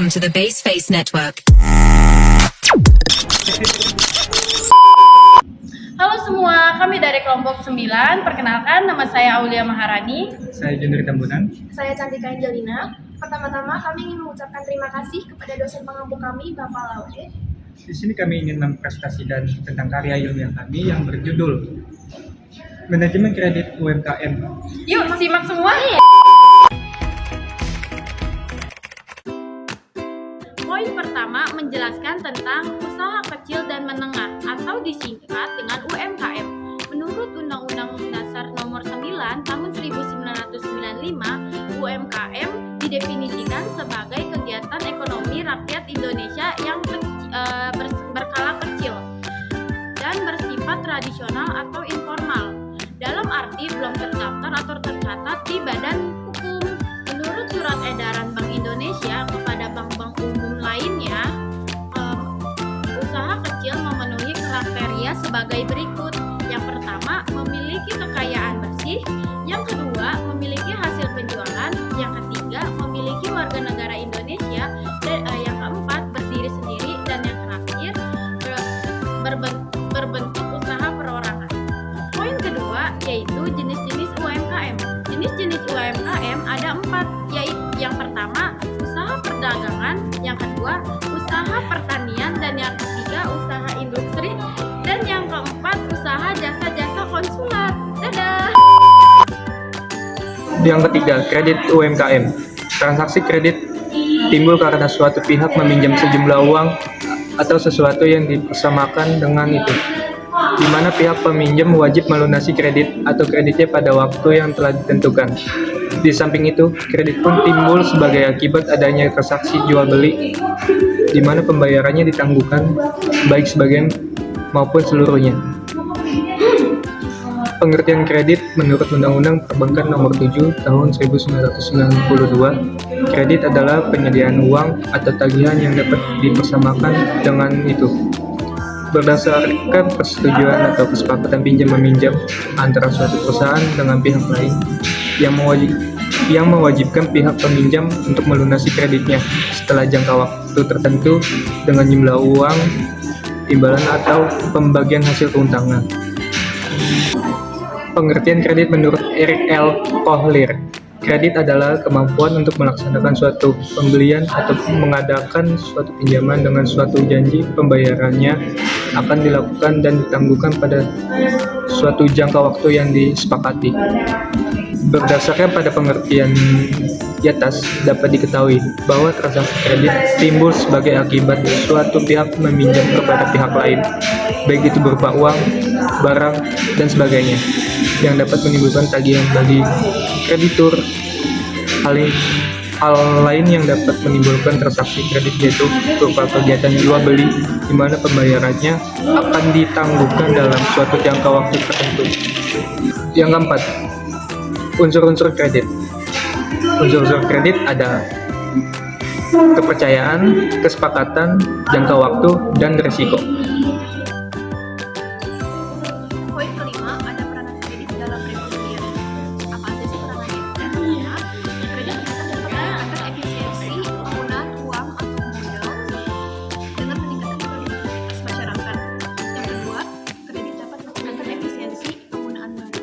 Welcome to the Base Face Network. Halo semua, kami dari kelompok 9. Perkenalkan, nama saya Aulia Maharani. Saya Jendri Tambunan. Saya Cantika Angelina. Pertama-tama kami ingin mengucapkan terima kasih kepada dosen pengampu kami, Bapak Laude. Di sini kami ingin mempresentasikan tentang karya ilmiah kami yang berjudul Manajemen Kredit UMKM. Yuk, simak semua. Poin pertama menjelaskan tentang usaha kecil dan menengah atau disingkat dengan UMKM. Menurut Undang-Undang Dasar Nomor 9 Tahun 1995, UMKM didefinisikan sebagai kegiatan ekonomi rakyat Indonesia yang berskala kecil dan bersifat tradisional atau informal, dalam arti belum terdaftar atau tercatat di badan hukum. Menurut Surat Edaran Bank Indonesia kepada bank-bank umum lainnya, usaha kecil memenuhi kriteria sebagai berikut. Yang pertama, memiliki kekayaan bersih. Yang kedua, memiliki hasil penjualan. Yang ketiga, memiliki warga negara Indonesia. Dan yang keempat, berdiri sendiri. Dan yang terakhir, berbentuk usaha perorangan. Poin kedua yaitu jenis-jenis UMKM. Jenis-jenis UMKM ada 4, yaitu yang pertama usaha perdagangan, yang kedua usaha pertanian, dan yang ketiga usaha industri, dan yang keempat usaha jasa-jasa konsulat. Dadah. Yang ketiga, kredit UMKM. Transaksi kredit timbul karena suatu pihak meminjam sejumlah uang atau sesuatu yang dipersamakan dengan itu, di mana pihak peminjam wajib melunasi kredit atau kreditnya pada waktu yang telah ditentukan. Di samping itu, kredit pun timbul sebagai akibat adanya transaksi jual beli, di mana pembayarannya ditangguhkan baik sebagian maupun seluruhnya. Pengertian kredit menurut Undang-Undang Perbankan Nomor 7 Tahun 1992, kredit adalah penyediaan uang atau tagihan yang dapat dipersamakan dengan itu, berdasarkan persetujuan atau kesepakatan pinjam-meminjam antara suatu perusahaan dengan pihak lain yang mewajibkan pihak peminjam untuk melunasi kreditnya setelah jangka waktu tertentu dengan jumlah uang imbalan atau pembagian hasil keuntungan. Pengertian kredit menurut Eric L. Kohler. Kredit adalah kemampuan untuk melaksanakan suatu pembelian atau mengadakan suatu pinjaman dengan suatu janji pembayarannya akan dilakukan dan ditangguhkan pada suatu jangka waktu yang disepakati. Berdasarkan pada pengertian di atas, dapat diketahui bahwa transaksi kredit timbul sebagai akibat suatu pihak meminjam kepada pihak lain, baik itu berupa uang, barang, dan sebagainya, yang dapat menimbulkan tagihan bagi kreditur. Hal lain yang dapat menimbulkan transaksi kredit yaitu berupa kegiatan jual beli, di mana pembayarannya akan ditangguhkan dalam suatu jangka waktu tertentu. Yang keempat, unsur-unsur kredit. Unsur-unsur kredit ada kepercayaan, kesepakatan, jangka waktu, dan risiko. Poin kelima, ada peranan kredit dalam perekonomian. Apa aja sih peranannya? Pertama, kredit bisa dapat meningkatkan efisiensi penggunaan uang atau modal dengan meningkatkan produktivitas masyarakat. Yang kedua, kredit dapat meningkatkan efisiensi penggunaan barang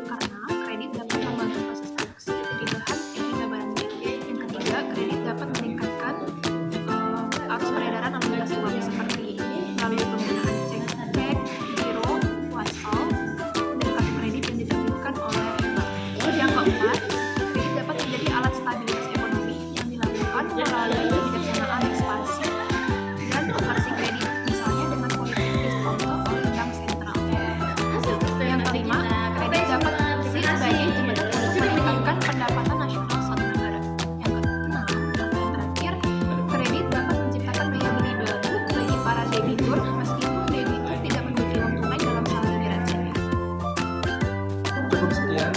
karena kredit dapat membantu proses produksi dari bahan yang tidak banyak. Yang ketiga, kredit dapat meningkatkan arus peredaran lalu lintas uang seperti melalui penggunaan cek, giro, wasal, dan kartu kredit yang diterbitkan oleh bank. Yang keempat, kredit dapat menjadi alat stabilitas ekonomi yang dilakukan melalui kebijaksanaan ekspansi dan konversi kredit, misalnya dengan politik diskonto oleh bank sentral. Yang kelima, kredit dapat berfungsi sebagai jembatan untuk meningkatkan pendapatan nasional suatu negara. Yang keenam, atau yang terakhir, kredit dapat menciptakan daya beli baru bagi para debitur meskipun debitur tidak memiliki uang tunai dalam sehari-hari. Cukup sekian